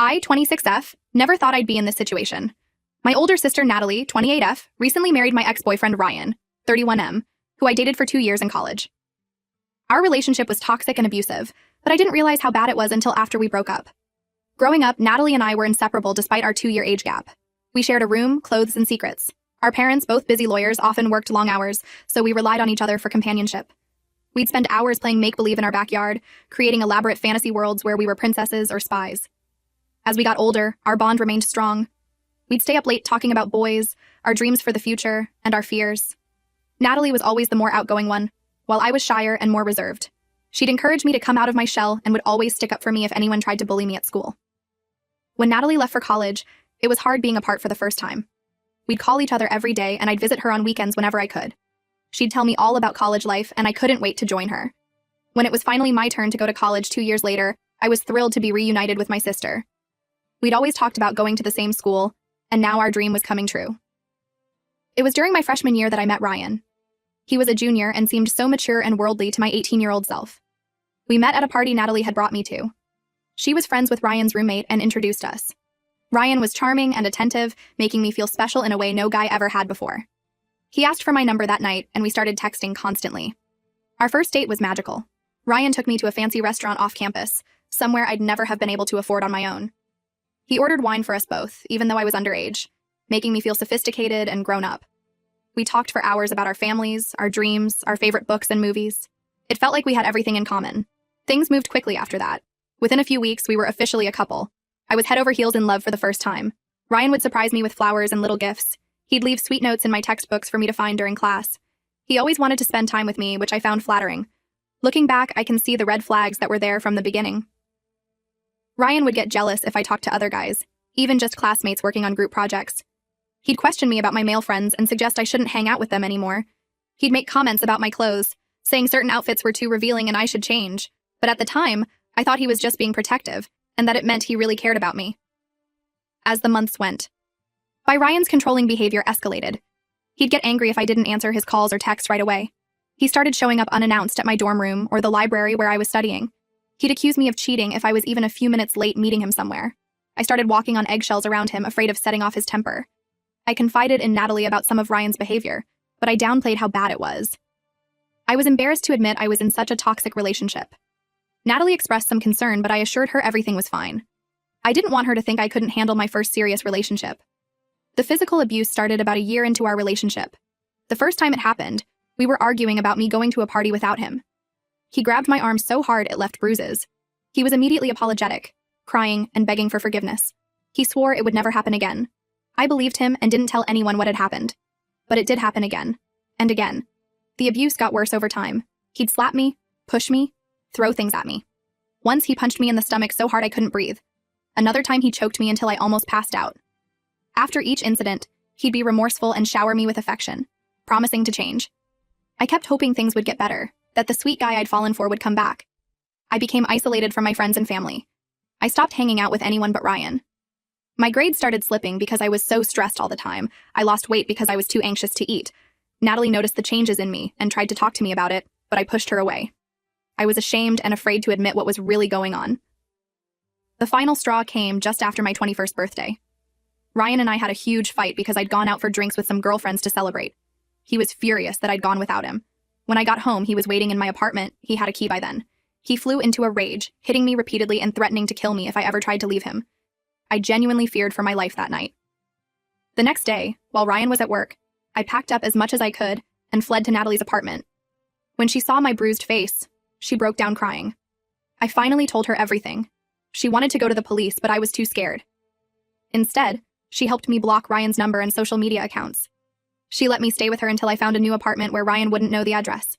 I, 26F, never thought I'd be in this situation. My older sister Natalie, 28F, recently married my ex-boyfriend Ryan, 31M, who I dated for 2 years in college. Our relationship was toxic and abusive, but I didn't realize how bad it was until after we broke up. Growing up, Natalie and I were inseparable despite our 2-year age gap. We shared a room, clothes, and secrets. Our parents, both busy lawyers, often worked long hours, so we relied on each other for companionship. We'd spend hours playing make-believe in our backyard, creating elaborate fantasy worlds where we were princesses or spies. As we got older, our bond remained strong. We'd stay up late talking about boys, our dreams for the future, and our fears. Natalie was always the more outgoing one, while I was shyer and more reserved. She'd encourage me to come out of my shell and would always stick up for me if anyone tried to bully me at school. When Natalie left for college, it was hard being apart for the first time. We'd call each other every day, and I'd visit her on weekends whenever I could. She'd tell me all about college life, and I couldn't wait to join her. When it was finally my turn to go to college 2 years later, I was thrilled to be reunited with my sister. We'd always talked about going to the same school, and now our dream was coming true. It was during my freshman year that I met Ryan. He was a junior and seemed so mature and worldly to my 18-year-old self. We met at a party Natalie had brought me to. She was friends with Ryan's roommate and introduced us. Ryan was charming and attentive, making me feel special in a way no guy ever had before. He asked for my number that night, and we started texting constantly. Our first date was magical. Ryan took me to a fancy restaurant off campus, somewhere I'd never have been able to afford on my own. He ordered wine for us both, even though I was underage, making me feel sophisticated and grown up. We talked for hours about our families, our dreams, our favorite books and movies. It felt like we had everything in common. Things moved quickly after that. Within a few weeks, we were officially a couple. I was head over heels in love for the first time. Ryan would surprise me with flowers and little gifts. He'd leave sweet notes in my textbooks for me to find during class. He always wanted to spend time with me, which I found flattering. Looking back, I can see the red flags that were there from the beginning. Ryan would get jealous if I talked to other guys, even just classmates working on group projects. He'd question me about my male friends and suggest I shouldn't hang out with them anymore. He'd make comments about my clothes, saying certain outfits were too revealing and I should change. But at the time, I thought he was just being protective, and that it meant he really cared about me. As the months went by, Ryan's controlling behavior escalated. He'd get angry if I didn't answer his calls or texts right away. He started showing up unannounced at my dorm room or the library where I was studying. He'd accuse me of cheating if I was even a few minutes late meeting him somewhere. I started walking on eggshells around him, afraid of setting off his temper. I confided in Natalie about some of Ryan's behavior, but I downplayed how bad it was. I was embarrassed to admit I was in such a toxic relationship. Natalie expressed some concern, but I assured her everything was fine. I didn't want her to think I couldn't handle my first serious relationship. The physical abuse started about a year into our relationship. The first time it happened, we were arguing about me going to a party without him. He grabbed my arm so hard it left bruises. He was immediately apologetic, crying and begging for forgiveness. He swore it would never happen again. I believed him and didn't tell anyone what had happened. But it did happen again. And again. The abuse got worse over time. He'd slap me, push me, throw things at me. Once he punched me in the stomach so hard I couldn't breathe. Another time he choked me until I almost passed out. After each incident, he'd be remorseful and shower me with affection, promising to change. I kept hoping things would get better, that the sweet guy I'd fallen for would come back. I became isolated from my friends and family. I stopped hanging out with anyone but Ryan. My grades started slipping because I was so stressed all the time. I lost weight because I was too anxious to eat. Natalie noticed the changes in me and tried to talk to me about it, but I pushed her away. I was ashamed and afraid to admit what was really going on. The final straw came just after my 21st birthday. Ryan and I had a huge fight because I'd gone out for drinks with some girlfriends to celebrate. He was furious that I'd gone without him. When I got home, he was waiting in my apartment. He had a key by then. He flew into a rage, hitting me repeatedly and threatening to kill me if I ever tried to leave him. I genuinely feared for my life that night. The next day, while Ryan was at work, I packed up as much as I could and fled to Natalie's apartment. When she saw my bruised face, she broke down crying. I finally told her everything. She wanted to go to the police, but I was too scared. Instead, she helped me block Ryan's number and social media accounts. She let me stay with her until I found a new apartment where Ryan wouldn't know the address.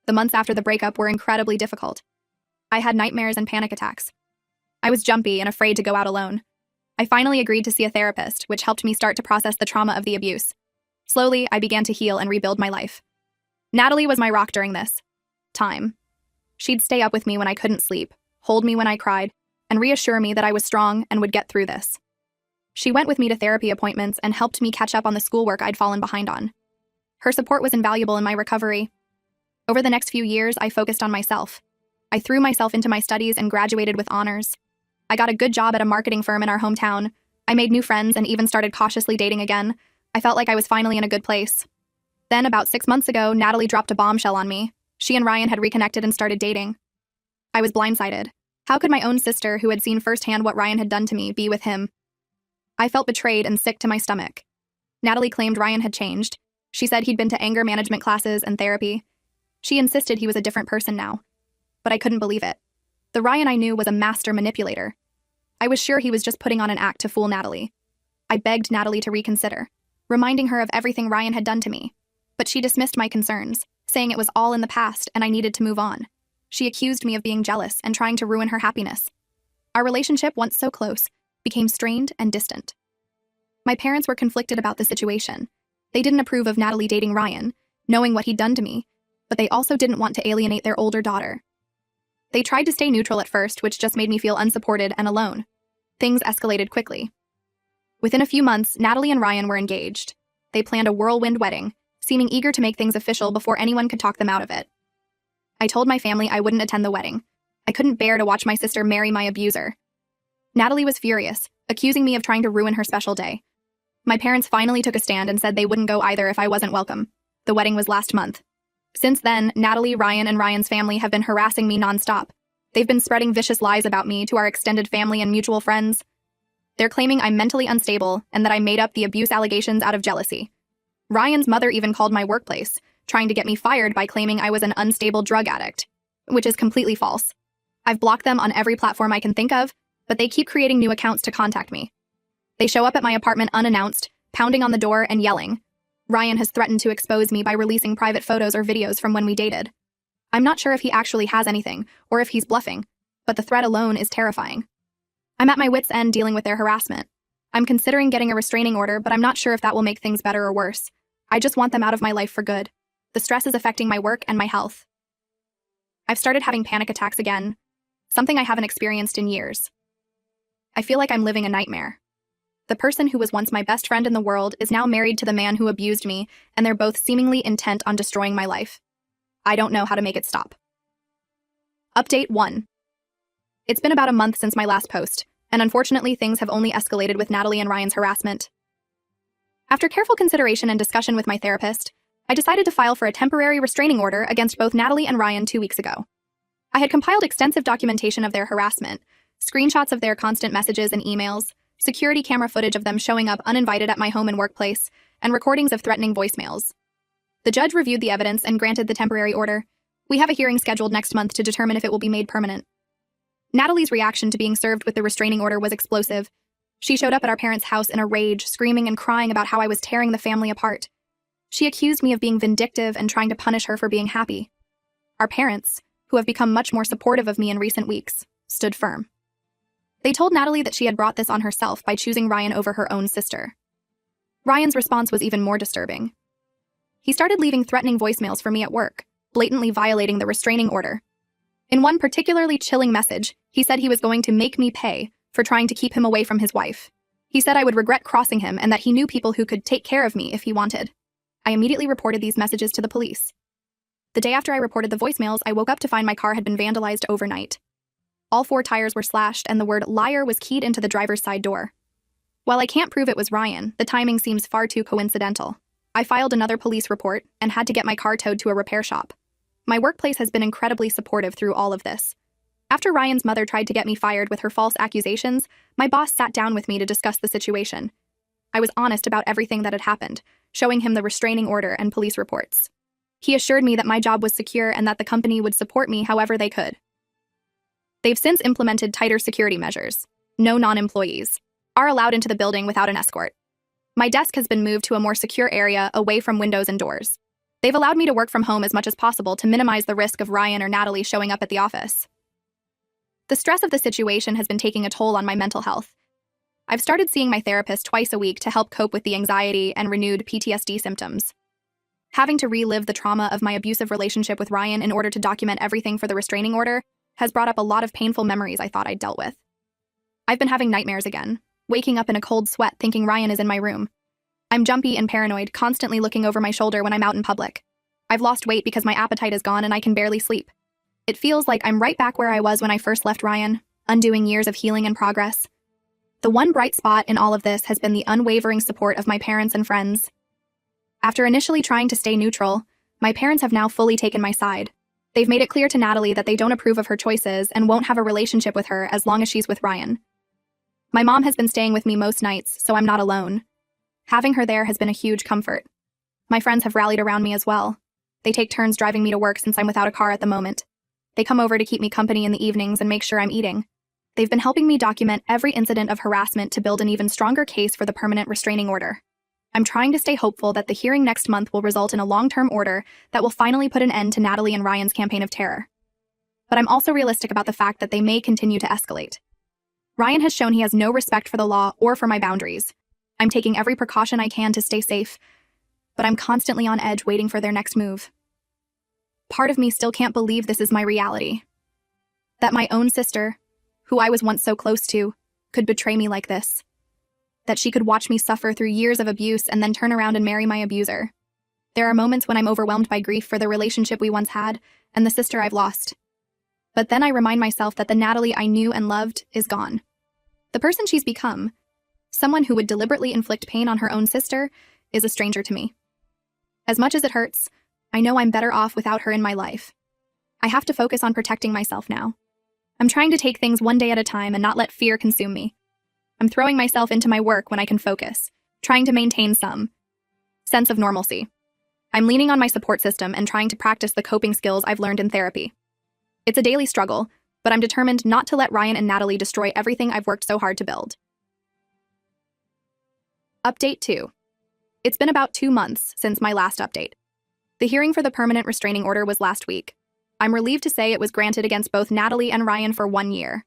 The months after the breakup were incredibly difficult. I had nightmares and panic attacks. I was jumpy and afraid to go out alone. I finally agreed to see a therapist, which helped me start to process the trauma of the abuse. Slowly, I began to heal and rebuild my life. Natalie was my rock during this time. She'd stay up with me when I couldn't sleep, hold me when I cried, and reassure me that I was strong and would get through this. She went with me to therapy appointments and helped me catch up on the schoolwork I'd fallen behind on. Her support was invaluable in my recovery. Over the next few years, I focused on myself. I threw myself into my studies and graduated with honors. I got a good job at a marketing firm in our hometown. I made new friends and even started cautiously dating again. I felt like I was finally in a good place. Then, about 6 months ago, Natalie dropped a bombshell on me. She and Ryan had reconnected and started dating. I was blindsided. How could my own sister, who had seen firsthand what Ryan had done to me, be with him? I felt betrayed and sick to my stomach. Natalie claimed Ryan had changed. She said he'd been to anger management classes and therapy. She insisted he was a different person now. But I couldn't believe it. The Ryan I knew was a master manipulator. I was sure he was just putting on an act to fool Natalie. I begged Natalie to reconsider, reminding her of everything Ryan had done to me. But she dismissed my concerns, saying it was all in the past and I needed to move on. She accused me of being jealous and trying to ruin her happiness. Our relationship, once so close, became strained and distant. My parents were conflicted about the situation. They didn't approve of Natalie dating Ryan, knowing what he'd done to me, but they also didn't want to alienate their older daughter. They tried to stay neutral at first, which just made me feel unsupported and alone. Things escalated quickly. Within a few months, Natalie and Ryan were engaged. They planned a whirlwind wedding, seeming eager to make things official before anyone could talk them out of it. I told my family I wouldn't attend the wedding. I couldn't bear to watch my sister marry my abuser. Natalie was furious, accusing me of trying to ruin her special day. My parents finally took a stand and said they wouldn't go either if I wasn't welcome. The wedding was last month. Since then, Natalie, Ryan, and Ryan's family have been harassing me nonstop. They've been spreading vicious lies about me to our extended family and mutual friends. They're claiming I'm mentally unstable and that I made up the abuse allegations out of jealousy. Ryan's mother even called my workplace, trying to get me fired by claiming I was an unstable drug addict, which is completely false. I've blocked them on every platform I can think of, but they keep creating new accounts to contact me. They show up at my apartment unannounced, pounding on the door and yelling. Ryan has threatened to expose me by releasing private photos or videos from when we dated. I'm not sure if he actually has anything, or if he's bluffing, but the threat alone is terrifying. I'm at my wit's end dealing with their harassment. I'm considering getting a restraining order, but I'm not sure if that will make things better or worse. I just want them out of my life for good. The stress is affecting my work and my health. I've started having panic attacks again, something I haven't experienced in years. I feel like I'm living a nightmare. The person who was once my best friend in the world is now married to the man who abused me, and they're both seemingly intent on destroying my life. I don't know how to make it stop. Update 1. It's been about a month since my last post, and unfortunately things have only escalated with Natalie and Ryan's harassment. After careful consideration and discussion with my therapist, I decided to file for a temporary restraining order against both Natalie and Ryan 2 weeks ago. I had compiled extensive documentation of their harassment, screenshots of their constant messages and emails, security camera footage of them showing up uninvited at my home and workplace, and recordings of threatening voicemails. The judge reviewed the evidence and granted the temporary order. We have a hearing scheduled next month to determine if it will be made permanent. Natalie's reaction to being served with the restraining order was explosive. She showed up at our parents' house in a rage, screaming and crying about how I was tearing the family apart. She accused me of being vindictive and trying to punish her for being happy. Our parents, who have become much more supportive of me in recent weeks, stood firm. They told Natalie that she had brought this on herself by choosing Ryan over her own sister. Ryan's response was even more disturbing. He started leaving threatening voicemails for me at work, blatantly violating the restraining order. In one particularly chilling message, he said he was going to make me pay for trying to keep him away from his wife. He said I would regret crossing him and that he knew people who could take care of me if he wanted. I immediately reported these messages to the police. The day after I reported the voicemails, I woke up to find my car had been vandalized overnight. All 4 tires were slashed and the word liar was keyed into the driver's side door. While I can't prove it was Ryan, the timing seems far too coincidental. I filed another police report and had to get my car towed to a repair shop. My workplace has been incredibly supportive through all of this. After Ryan's mother tried to get me fired with her false accusations, my boss sat down with me to discuss the situation. I was honest about everything that had happened, showing him the restraining order and police reports. He assured me that my job was secure and that the company would support me however they could. They've since implemented tighter security measures. No non-employees are allowed into the building without an escort. My desk has been moved to a more secure area away from windows and doors. They've allowed me to work from home as much as possible to minimize the risk of Ryan or Natalie showing up at the office. The stress of the situation has been taking a toll on my mental health. I've started seeing my therapist twice a week to help cope with the anxiety and renewed PTSD symptoms. Having to relive the trauma of my abusive relationship with Ryan in order to document everything for the restraining order has brought up a lot of painful memories I thought I'd dealt with. I've been having nightmares again, waking up in a cold sweat thinking Ryan is in my room. I'm jumpy and paranoid, constantly looking over my shoulder when I'm out in public. I've lost weight because my appetite is gone and I can barely sleep. It feels like I'm right back where I was when I first left Ryan, undoing years of healing and progress. The one bright spot in all of this has been the unwavering support of my parents and friends. After initially trying to stay neutral, my parents have now fully taken my side. They've made it clear to Natalie that they don't approve of her choices and won't have a relationship with her as long as she's with Ryan. My mom has been staying with me most nights, so I'm not alone. Having her there has been a huge comfort. My friends have rallied around me as well. They take turns driving me to work since I'm without a car at the moment. They come over to keep me company in the evenings and make sure I'm eating. They've been helping me document every incident of harassment to build an even stronger case for the permanent restraining order. I'm trying to stay hopeful that the hearing next month will result in a long-term order that will finally put an end to Natalie and Ryan's campaign of terror. But I'm also realistic about the fact that they may continue to escalate. Ryan has shown he has no respect for the law or for my boundaries. I'm taking every precaution I can to stay safe, but I'm constantly on edge waiting for their next move. Part of me still can't believe this is my reality. That my own sister, who I was once so close to, could betray me like this. That she could watch me suffer through years of abuse and then turn around and marry my abuser. There are moments when I'm overwhelmed by grief for the relationship we once had and the sister I've lost. But then I remind myself that the Natalie I knew and loved is gone. The person she's become, someone who would deliberately inflict pain on her own sister, is a stranger to me. As much as it hurts, I know I'm better off without her in my life. I have to focus on protecting myself now. I'm trying to take things one day at a time and not let fear consume me. I'm throwing myself into my work when I can focus, trying to maintain some sense of normalcy. I'm leaning on my support system and trying to practice the coping skills I've learned in therapy. It's a daily struggle, but I'm determined not to let Ryan and Natalie destroy everything I've worked so hard to build. Update 2. It's been about 2 months since my last update. The hearing for the permanent restraining order was last week. I'm relieved to say it was granted against both Natalie and Ryan for 1 year.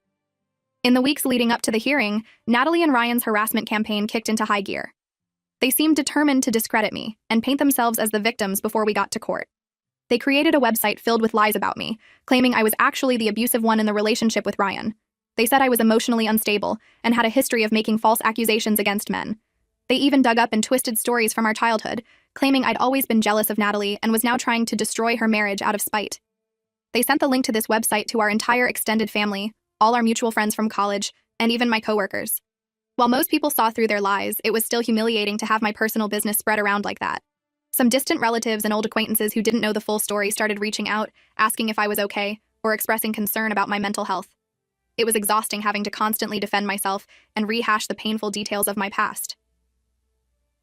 In the weeks leading up to the hearing, Natalie and Ryan's harassment campaign kicked into high gear. They seemed determined to discredit me and paint themselves as the victims before we got to court. They created a website filled with lies about me, claiming I was actually the abusive one in the relationship with Ryan. They said I was emotionally unstable and had a history of making false accusations against men. They even dug up and twisted stories from our childhood, claiming I'd always been jealous of Natalie and was now trying to destroy her marriage out of spite. They sent the link to this website to our entire extended family, all our mutual friends from college, and even my coworkers. While most people saw through their lies, it was still humiliating to have my personal business spread around like that. Some distant relatives and old acquaintances who didn't know the full story started reaching out, asking if I was okay, or expressing concern about my mental health. It was exhausting having to constantly defend myself and rehash the painful details of my past.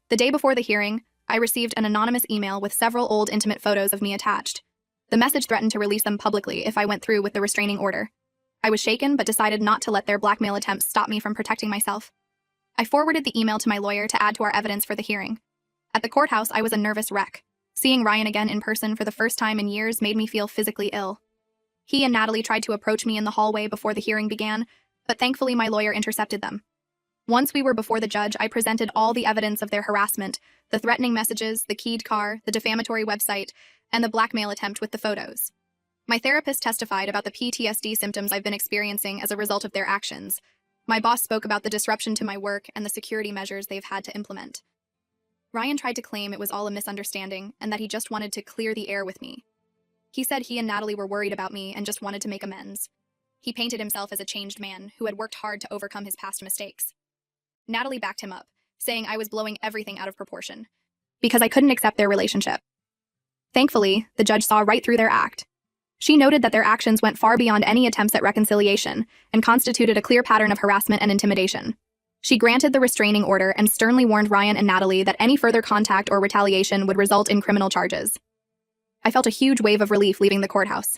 The day before the hearing, I received an anonymous email with several old intimate photos of me attached. The message threatened to release them publicly if I went through with the restraining order. I was shaken but decided not to let their blackmail attempts stop me from protecting myself. I forwarded the email to my lawyer to add to our evidence for the hearing. At the courthouse, I was a nervous wreck. Seeing Ryan again in person for the first time in years made me feel physically ill. He and Natalie tried to approach me in the hallway before the hearing began, but thankfully my lawyer intercepted them. Once we were before the judge, I presented all the evidence of their harassment, the threatening messages, the keyed car, the defamatory website, and the blackmail attempt with the photos. My therapist testified about the PTSD symptoms I've been experiencing as a result of their actions. My boss spoke about the disruption to my work and the security measures they've had to implement. Ryan tried to claim it was all a misunderstanding and that he just wanted to clear the air with me. He said he and Natalie were worried about me and just wanted to make amends. He painted himself as a changed man who had worked hard to overcome his past mistakes. Natalie backed him up, saying I was blowing everything out of proportion, because I couldn't accept their relationship. Thankfully, the judge saw right through their act. She noted that their actions went far beyond any attempts at reconciliation and constituted a clear pattern of harassment and intimidation. She granted the restraining order and sternly warned Ryan and Natalie that any further contact or retaliation would result in criminal charges. I felt a huge wave of relief leaving the courthouse.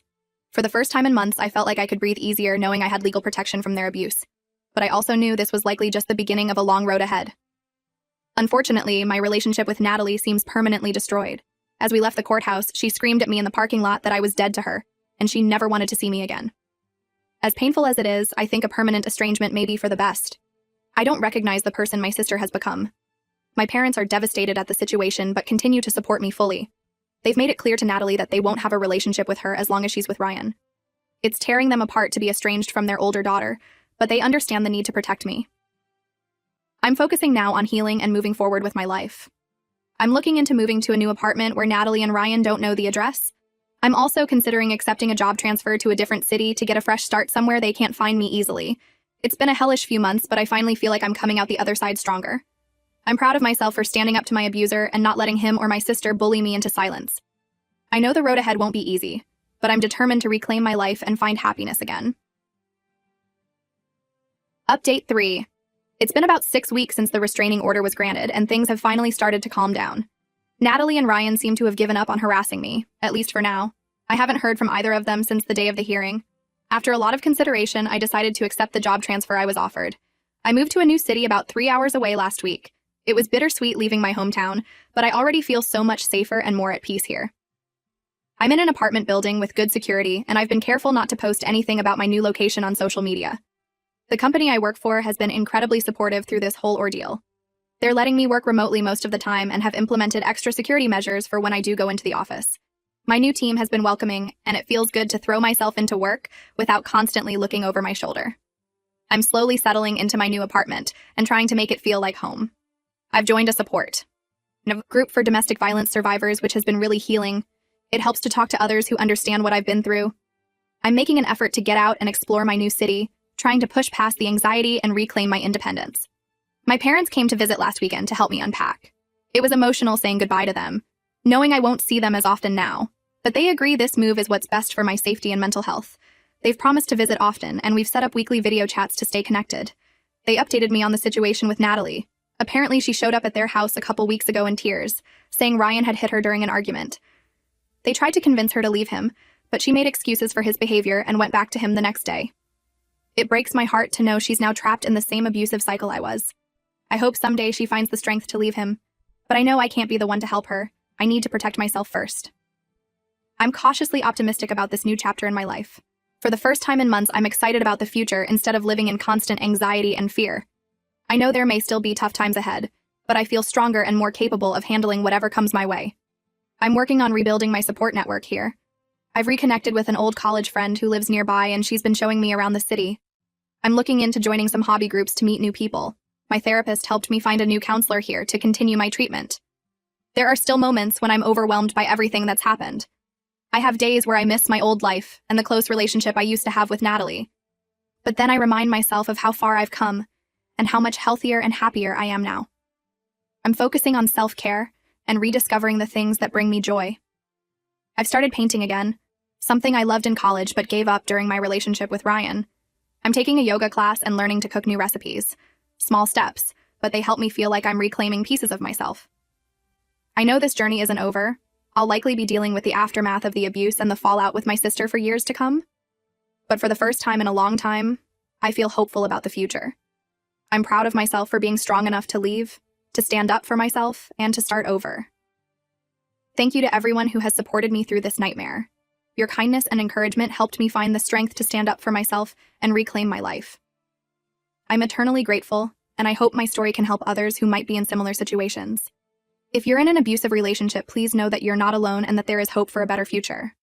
For the first time in months, I felt like I could breathe easier knowing I had legal protection from their abuse. But I also knew this was likely just the beginning of a long road ahead. Unfortunately, my relationship with Natalie seems permanently destroyed. As we left the courthouse, she screamed at me in the parking lot that I was dead to her, and she never wanted to see me again. As painful as it is, I think a permanent estrangement may be for the best. I don't recognize the person my sister has become. My parents are devastated at the situation but continue to support me fully. They've made it clear to Natalie that they won't have a relationship with her as long as she's with Ryan. It's tearing them apart to be estranged from their older daughter, but they understand the need to protect me. I'm focusing now on healing and moving forward with my life. I'm looking into moving to a new apartment where Natalie and Ryan don't know the address. I'm also considering accepting a job transfer to a different city to get a fresh start somewhere they can't find me easily. It's been a hellish few months, but I finally feel like I'm coming out the other side stronger. I'm proud of myself for standing up to my abuser and not letting him or my sister bully me into silence. I know the road ahead won't be easy, but I'm determined to reclaim my life and find happiness again. Update 3. It's been about 6 weeks since the restraining order was granted, and things have finally started to calm down. Natalie and Ryan seem to have given up on harassing me, at least for now. I haven't heard from either of them since the day of the hearing. After a lot of consideration, I decided to accept the job transfer I was offered. I moved to a new city about 3 hours away last week. It was bittersweet leaving my hometown, but I already feel so much safer and more at peace here. I'm in an apartment building with good security, and I've been careful not to post anything about my new location on social media. The company I work for has been incredibly supportive through this whole ordeal. They're letting me work remotely most of the time and have implemented extra security measures for when I do go into the office. My new team has been welcoming, and it feels good to throw myself into work without constantly looking over my shoulder. I'm slowly settling into my new apartment and trying to make it feel like home. I've joined a group for domestic violence survivors, which has been really healing. It helps to talk to others who understand what I've been through. I'm making an effort to get out and explore my new city, trying to push past the anxiety and reclaim my independence. My parents came to visit last weekend to help me unpack. It was emotional saying goodbye to them, knowing I won't see them as often now, but they agree this move is what's best for my safety and mental health. They've promised to visit often, and we've set up weekly video chats to stay connected. They updated me on the situation with Natalie. Apparently, she showed up at their house a couple weeks ago in tears, saying Ryan had hit her during an argument. They tried to convince her to leave him, but she made excuses for his behavior and went back to him the next day. It breaks my heart to know she's now trapped in the same abusive cycle I was. I hope someday she finds the strength to leave him, but I know I can't be the one to help her. I need to protect myself first. I'm cautiously optimistic about this new chapter in my life. For the first time in months, I'm excited about the future instead of living in constant anxiety and fear. I know there may still be tough times ahead, but I feel stronger and more capable of handling whatever comes my way. I'm working on rebuilding my support network here. I've reconnected with an old college friend who lives nearby, and she's been showing me around the city. I'm looking into joining some hobby groups to meet new people. My therapist helped me find a new counselor here to continue my treatment. There are still moments when I'm overwhelmed by everything that's happened. I have days where I miss my old life and the close relationship I used to have with Natalie. But then I remind myself of how far I've come and how much healthier and happier I am now. I'm focusing on self-care and rediscovering the things that bring me joy. I've started painting again, something I loved in college but gave up during my relationship with Ryan. I'm taking a yoga class and learning to cook new recipes. Small steps, but they help me feel like I'm reclaiming pieces of myself. I know this journey isn't over. I'll likely be dealing with the aftermath of the abuse and the fallout with my sister for years to come. But for the first time in a long time, I feel hopeful about the future. I'm proud of myself for being strong enough to leave, to stand up for myself, and to start over. Thank you to everyone who has supported me through this nightmare. Your kindness and encouragement helped me find the strength to stand up for myself and reclaim my life. I'm eternally grateful, and I hope my story can help others who might be in similar situations. If you're in an abusive relationship, please know that you're not alone and that there is hope for a better future.